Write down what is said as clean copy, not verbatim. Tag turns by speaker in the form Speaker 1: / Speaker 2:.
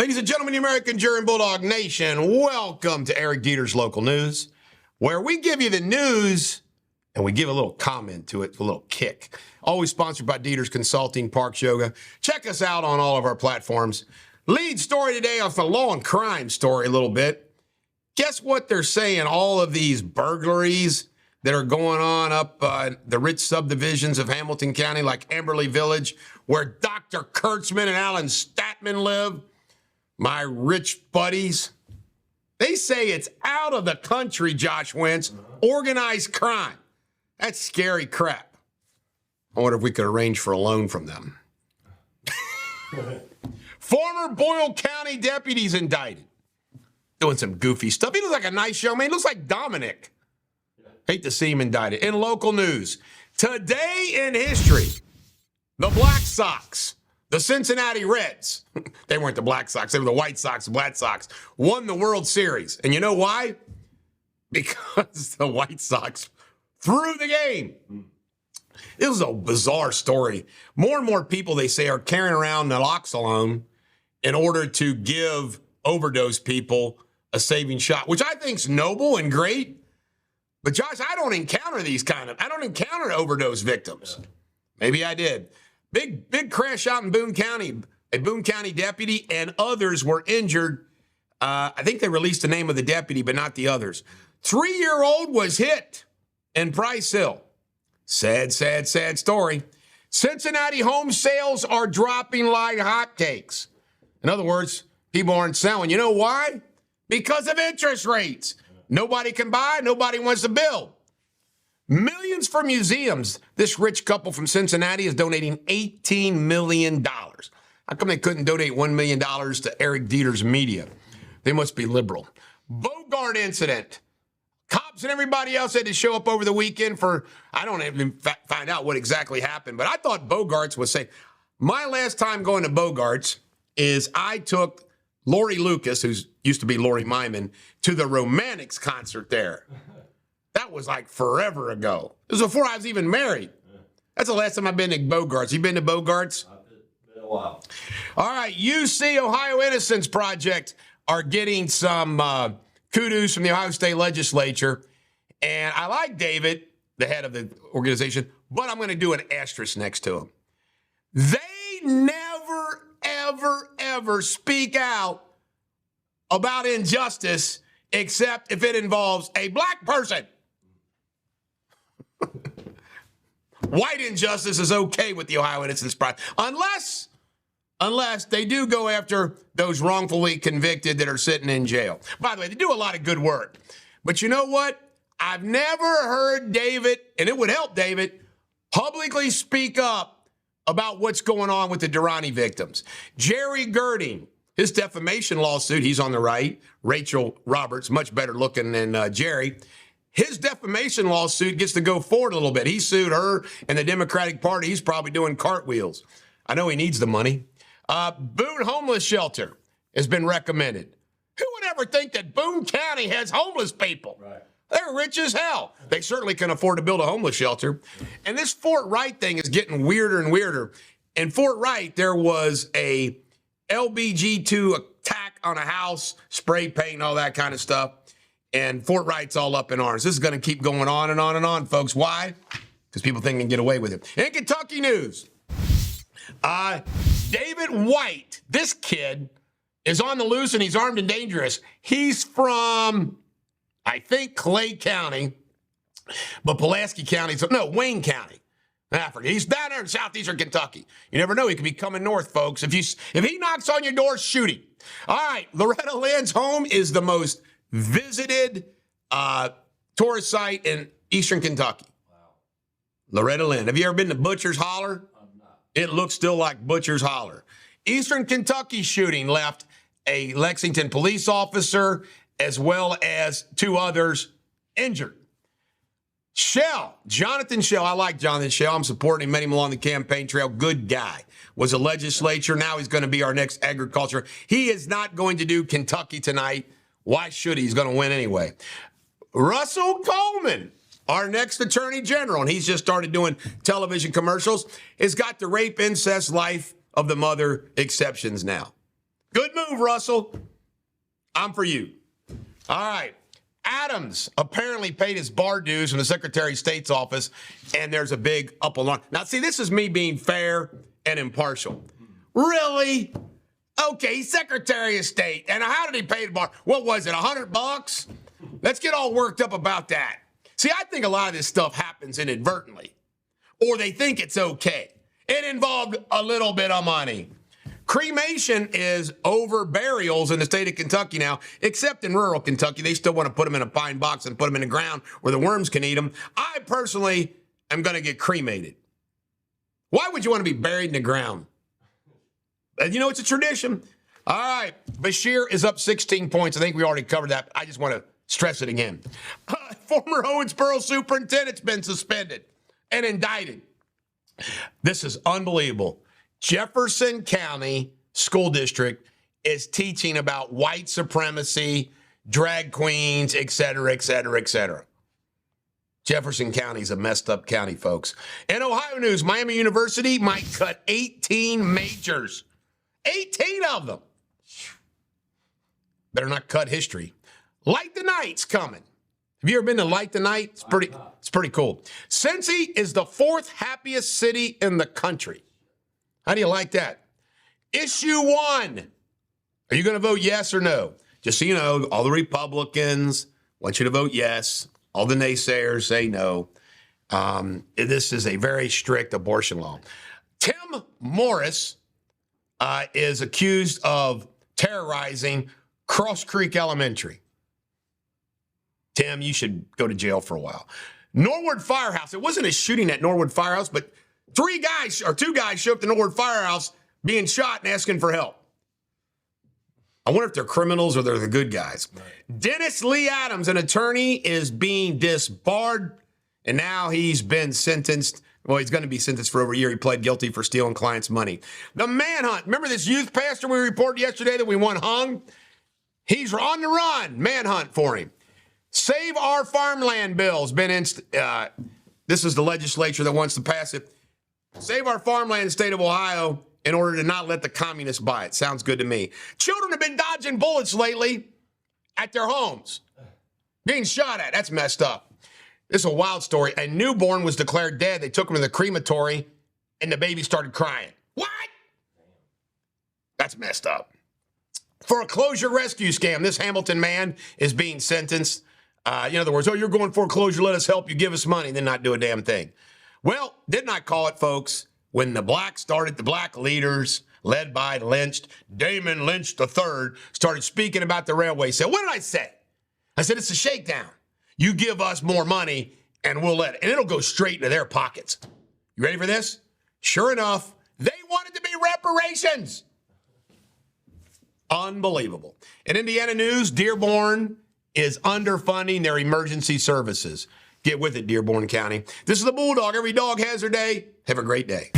Speaker 1: Ladies and gentlemen, the American German Bulldog Nation, welcome to Eric Deters Local News, where we give you the news and we give a little comment to it, a little kick. Always sponsored by Deters Consulting, Parks Yoga. Check us out on all of our platforms. Lead story today off the law and crime story a little bit. Guess what they're saying? All of these burglaries that are going on up the rich subdivisions of Hamilton County, like Amberley Village, where Dr. Kurtzman and Alan Statman live, my rich buddies. They say it's out of the country, Josh Wentz. Organized crime. That's scary crap. I wonder if we could arrange for a loan from them. Former Boyle County deputies indicted. Doing some goofy stuff. He looks like a nice young man. He looks like Dominic. Hate to see him indicted. In local news, today in history, the Black Sox, the Cincinnati Reds, they weren't the Black Sox, they were the White Sox, the Black Sox, won the World Series. And you know why? Because the White Sox threw the game. It was a bizarre story. More and more people, they say, are carrying around naloxone in order to give overdose people a saving shot, which I think is noble and great. But Josh, I don't encounter overdose victims. Yeah. Maybe I did. Big crash out in Boone County. A Boone County deputy and others were injured. I think they released the name of the deputy, but not the others. 3-year-old was hit in Price Hill. Sad, sad, sad story. Cincinnati home sales are dropping like hotcakes. In other words, people aren't selling. You know why? Because of interest rates. Nobody can buy, nobody wants to build. Millions for museums. This rich couple from Cincinnati is donating $18 million. How come they couldn't donate $1 million to Eric Deters Media? They must be liberal. Bogart incident. Cops and everybody else had to show up over the weekend for, I don't even find out what exactly happened, but I thought Bogarts was saying, my last time going to Bogarts is I took Lori Lucas, who used to be Lori Myman, to the Romantics concert there. That was like forever ago. It was before I was even married. That's the last time I've been to Bogarts. You been to Bogarts?
Speaker 2: Been a while.
Speaker 1: All right, UC Ohio Innocence Project are getting some kudos from the Ohio State Legislature. And I like David, the head of the organization, but I'm going to do an asterisk next to him. They never, ever, ever speak out about injustice except if it involves a black person. White injustice is okay with the Ohio Innocence Project, unless they do go after those wrongfully convicted that are sitting in jail. By the way, they do a lot of good work. But you know what? I've never heard David, and it would help David, publicly speak up about what's going on with the Durrani victims. Jerry Girding, his defamation lawsuit, he's on the right. Rachel Roberts, much better looking than Jerry. His defamation lawsuit gets to go forward a little bit. He sued her and the Democratic Party. He's probably doing cartwheels. I know he needs the money. Boone Homeless Shelter has been recommended. Who would ever think that Boone County has homeless people? Right. They're rich as hell. They certainly can afford to build a homeless shelter. And this Fort Wright thing is getting weirder and weirder. In Fort Wright, there was a LBG-2 attack on a house, spray paint, all that kind of stuff. And Fort Wright's all up in arms. This is going to keep going on and on and on, folks. Why? Because people think they can get away with it. In Kentucky news, David White, this kid, is on the loose and he's armed and dangerous. He's from, I think, Clay County, but Pulaski County, Wayne County, Africa. He's down there in southeastern Kentucky. You never know. He could be coming north, folks. If he knocks on your door, shoot him. All right, Loretta Lynn's home is the most visited tourist site in eastern Kentucky. Wow. Loretta Lynn. Have you ever been to Butcher's Holler? I'm not. It looks still like Butcher's Holler. Eastern Kentucky shooting left a Lexington police officer as well as 2 others injured. Jonathan Shell, I like Jonathan Shell. I'm supporting him, met him along the campaign trail. Good guy. Was a legislature. Now he's going to be our next agriculture. He is not going to do Kentucky tonight. Why should he? He's going to win anyway. Russell Coleman, our next attorney general, and he's just started doing television commercials, has got the rape, incest, life of the mother exceptions now. Good move, Russell. I'm for you. All right. Adams apparently paid his bar dues from the Secretary of State's office, and there's a big up alarm. Now, see, this is me being fair and impartial. Really? Okay, he's Secretary of State. And how did he pay the bar? What was it, $100? Let's get all worked up about that. See, I think a lot of this stuff happens inadvertently, or they think it's okay. It involved a little bit of money. Cremation is over burials in the state of Kentucky now, except in rural Kentucky. They still want to put them in a pine box and put them in the ground where the worms can eat them. I personally am going to get cremated. Why would you want to be buried in the ground? You know, it's a tradition. All right. Bashir is up 16 points. I think we already covered that. I just want to stress it again. Former Owensboro superintendent's been suspended and indicted. This is unbelievable. Jefferson County School District is teaching about white supremacy, drag queens, et cetera, et cetera, et cetera. Jefferson County is a messed up county, folks. In Ohio news, Miami University might cut 18 majors. 18 of them. Better not cut history. Light the Night's coming. Have you ever been to Light the Night? It's pretty cool. Cincy is the 4th happiest city in the country. How do you like that? Issue 1. Are you going to vote yes or no? Just so you know, all the Republicans want you to vote yes. All the naysayers say no. This is a very strict abortion law. Tim Morris is accused of terrorizing Cross Creek Elementary. Tim, you should go to jail for a while. Norwood Firehouse. It wasn't a shooting at Norwood Firehouse, but 2 guys show up to Norwood Firehouse being shot and asking for help. I wonder if they're criminals or they're the good guys. Right. Dennis Lee Adams, an attorney, is being disbarred, and now he's been sentenced. Well, he's going to be sentenced for over a year. He pled guilty for stealing clients' money. The manhunt. Remember this youth pastor we reported yesterday that we want hung? He's on the run. Manhunt for him. Save Our Farmland bill has been this is the legislature that wants to pass it. Save our farmland in the state of Ohio in order to not let the communists buy it. Sounds good to me. Children have been dodging bullets lately at their homes. Being shot at. That's messed up. This is a wild story. A newborn was declared dead. They took him to the crematory, and the baby started crying. What? That's messed up. For a closure rescue scam, this Hamilton man is being sentenced. In other words, you're going foreclosure, let us help you, give us money, and then not do a damn thing. Well, didn't I call it, folks, when the black leaders, led by Damon Lynch III, started speaking about the railway. Said, what did I say? I said, it's a shakedown. You give us more money, and we'll let it. And it'll go straight into their pockets. You ready for this? Sure enough, they wanted to be reparations. Unbelievable. In Indiana news, Dearborn is underfunding their emergency services. Get with it, Dearborn County. This is the Bulldog. Every dog has their day. Have a great day.